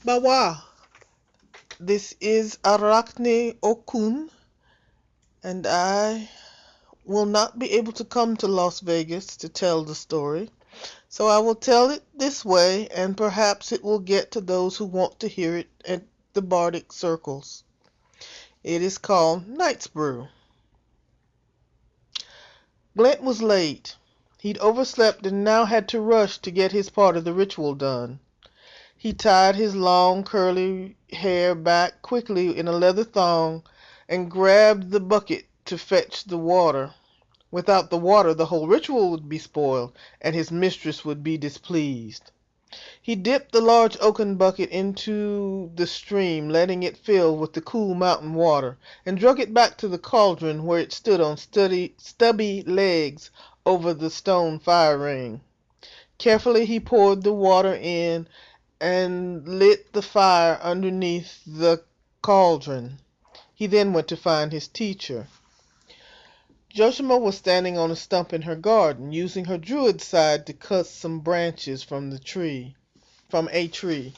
Bawa, this is Arachne Okun, and I will not be able to come to Las Vegas to tell the story, so I will tell it this way, and perhaps it will get to those who want to hear it at the bardic circles. It is called KnightsBrew. Glent was late. He'd overslept and now had to rush to get his part of the ritual done. He tied his long curly hair back quickly in a leather thong and grabbed the bucket to fetch the water. Without the water, the whole ritual would be spoiled, and his mistress would be displeased. He dipped the large oaken bucket into the stream, letting it fill with the cool mountain water, and drug it back to the cauldron where it stood on stubby legs over the stone fire ring. Carefully he poured the water in and lit the fire underneath the cauldron. He then went to find his teacher. Joshima was standing on a stump in her garden, using her druid scythe to cut some branches from a tree.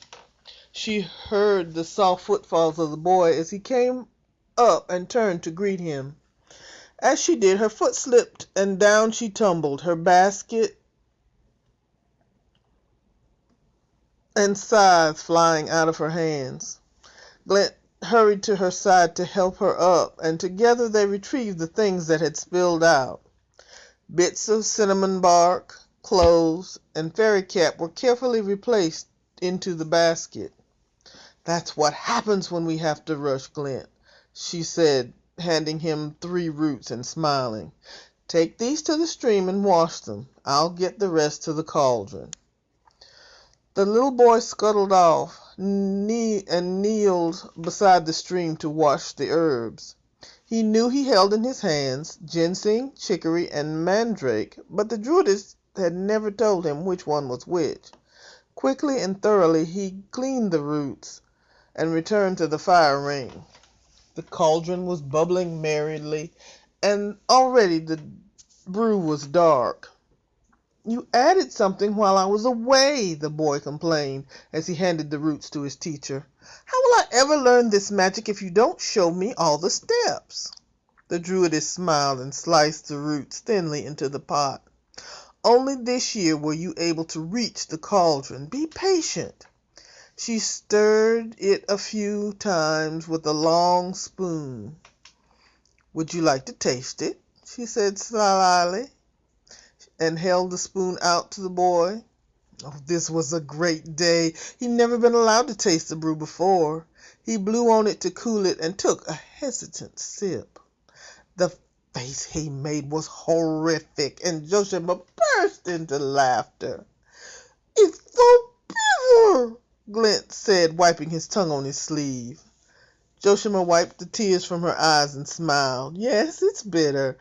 She heard the soft footfalls of the boy as he came up and turned to greet him. As she did, her foot slipped and down she tumbled, her basket and scythe flying out of her hands. Glent hurried to her side to help her up, and together they retrieved the things that had spilled out. Bits of cinnamon bark, clothes, and fairy cap were carefully replaced into the basket. "That's what happens when we have to rush, Glent," she said, handing him 3 roots and smiling. "Take these to the stream and wash them. I'll get the rest to the cauldron." The little boy scuttled off and kneeled beside the stream to wash the herbs. He knew he held in his hands ginseng, chicory, and mandrake, but the druidess had never told him which one was which. Quickly and thoroughly he cleaned the roots and returned to the fire ring. The cauldron was bubbling merrily, and already the brew was dark. "You added something while I was away," the boy complained as he handed the roots to his teacher. "How will I ever learn this magic if you don't show me all the steps?" The druidess smiled and sliced the roots thinly into the pot. "Only this year were you able to reach the cauldron. Be patient." She stirred it a few times with a long spoon. "Would you like to taste it?" she said slyly, and held the spoon out to the boy. Oh, this was a great day. He'd never been allowed to taste the brew before. He blew on it to cool it and took a hesitant sip. The face he made was horrific, and Joshua burst into laughter. "It's so bitter," Glent said, wiping his tongue on his sleeve. Joshua wiped the tears from her eyes and smiled. "Yes, it's bitter.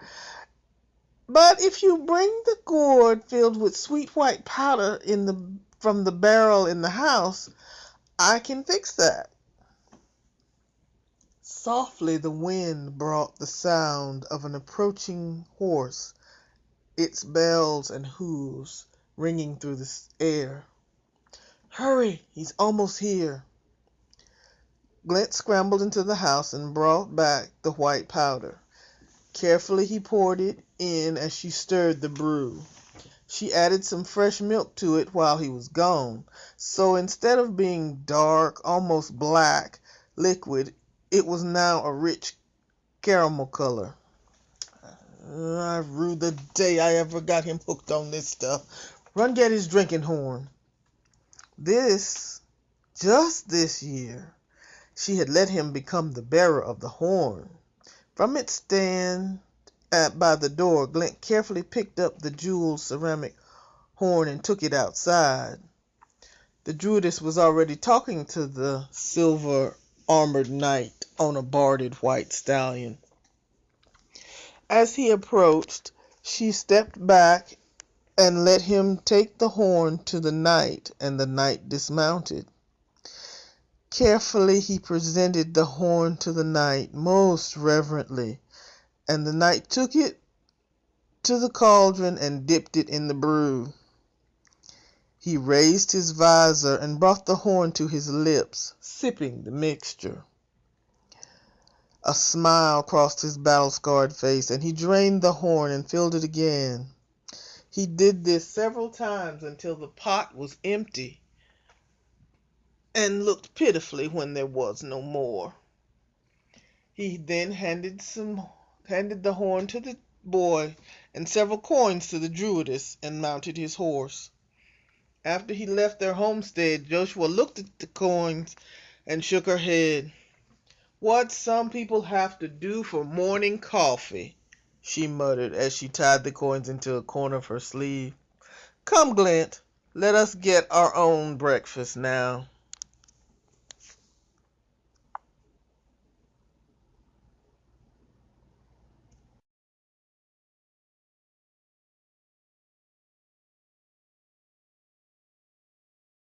But if you bring the gourd filled with sweet white powder from the barrel in the house, I can fix that." Softly the wind brought the sound of an approaching horse, its bells and hoofs ringing through the air. "Hurry, he's almost here." Glent scrambled into the house and brought back the white powder. Carefully he poured it in as she stirred the brew. She added some fresh milk to it while he was gone, so instead of being dark, almost black liquid, it was now a rich caramel color. I rue the day I ever got him hooked on this stuff. Run get his drinking horn. Just this year, she had let him become the bearer of the horn. From its stand by the door, Glent carefully picked up the jeweled ceramic horn and took it outside. The druidess was already talking to the silver-armored knight on a barded white stallion. As he approached, she stepped back and let him take the horn to the knight, and the knight dismounted. Carefully he presented the horn to the knight, most reverently, and the knight took it to the cauldron and dipped it in the brew. He raised his visor and brought the horn to his lips, sipping the mixture. A smile crossed his battle-scarred face, and he drained the horn and filled it again. He did this several times until the pot was empty and looked pitifully when there was no more. He then handed the horn to the boy and several coins to the druidess and mounted his horse. After he left their homestead, Joshua looked at the coins and shook her head. "What some people have to do for morning coffee," she muttered as she tied the coins into a corner of her sleeve. "Come, Glint, let us get our own breakfast now."